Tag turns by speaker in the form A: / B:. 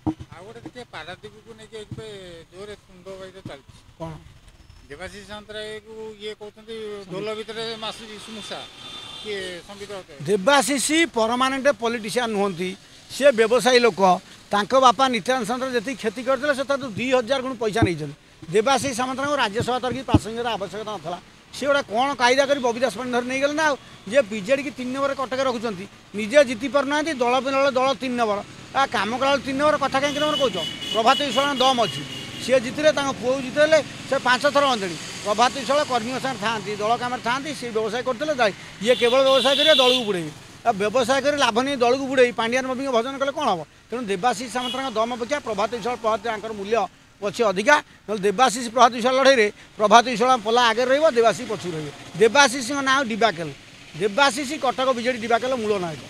A: ଆଉ ଗୋଟେ ଦେଖିବେ ପାରାଦୀପକୁ ନେଇକି ଏବେ ଜୋରେ ତୁଣ୍ଡ ବାଇଦ ଚାଲିଛି
B: କ'ଣ
A: ଦେବାଶିଷ ସାମନ୍ତରାୟକୁ ଇଏ କହୁଛନ୍ତି ଢୋଲ ଭିତରେ ମାସୁଛି ସୁମୂଷା କିଏ ସମ୍ବିତ
B: ଦେବାଶିଷ ପରମାନେଣ୍ଟ ପଲିଟିସିଆନ୍ ନୁହନ୍ତି, ସେ ବ୍ୟବସାୟୀ ଲୋକ। ତାଙ୍କ ବାପା ନିତ୍ୟାନନ୍ଦ ସାମନ୍ତରାୟ ଯେତିକି କ୍ଷତି କରିଥିଲେ ସେ ତାଠୁ 2000 ଗୁଣ ପଇସା ନେଇଛନ୍ତି। ଦେବାଶିଷ ସାମନ୍ତରାୟଙ୍କୁ ରାଜ୍ୟସଭା ତରଫରୁ ପ୍ରାସଙ୍ଗିକର ଆବଶ୍ୟକତା ନଥିଲା। ସେ ଗୋଟେ କ'ଣ କାଇଦା କରି ବବିଦାସ ପାଣି ଧରି ନେଇଗଲେ ନା। ଆଉ ଯେ ବିଜେଡ଼ି କି 3 ନମ୍ବରରେ କଟକ ରଖୁଛନ୍ତି, ନିଜେ ଜିତି ପାରୁନାହାନ୍ତି, ଦଳ ଦଳ 3 ନମ୍ବର। କାମ କଲାବେଳେ 3 ନମ୍ବର କଥା କାହିଁକି ତମର କହୁଛ? ପ୍ରଭାତ ବିଶ୍ୱାଳ ଦମ୍ ଅଛି, ସିଏ ଜିତିଲେ, ତାଙ୍କ ପୁଅକୁ ଜିତେଇଲେ, ସେ 5 ଥର ମନ୍ତ୍ରୀ। ପ୍ରଭାତ ବିଶ୍ୱାଳ କର୍ମୀଙ୍କ ସାଙ୍ଗରେ ଥାଆନ୍ତି, ଦଳ କାମରେ ଥାଆନ୍ତି, ସେ ବ୍ୟବସାୟ କରୁଥିଲେ। ଇଏ କେବଳ ବ୍ୟବସାୟ କରିବେ, ଦଳକୁ ବୁଡ଼େଇବେ। ଆଉ ବ୍ୟବସାୟ କରି ଲାଭ ନେଇ ଦଳକୁ ବୁଡ଼େଇ ପାଣ୍ଡିଆନ ବାବୁଙ୍କ ଭଜନ କଲେ କ'ଣ ହେବ? ତେଣୁ ଦେବାଶିଷ ସାମନ୍ତରାୟଙ୍କ ଦମ ଅପେକ୍ଷା ପ୍ରଭାତ ବିଶ୍ୱାଳ ତାଙ୍କର ମୂଲ୍ୟ ଅଛି ଅଧିକା। ନହେଲେ ଦେବାଶିଷ ପ୍ରଭାତ ବିଶ୍ୱାଳ ଲଢ଼େଇରେ ପ୍ରଭାତ ବିଶ୍ୱାଳ ପୋଲା ଆଗରେ ରହିବ, ଦେବାଶିଷ ପଛକୁ ରହିବେ। ଦେବାଶିଷଙ୍କ ନାଁ ଡିବାକେଲ। ଦେବାଶିଷ କଟକ ବିଜେଡ଼ି ଡିବାକେଲ ମୂଳ ନାୟକ।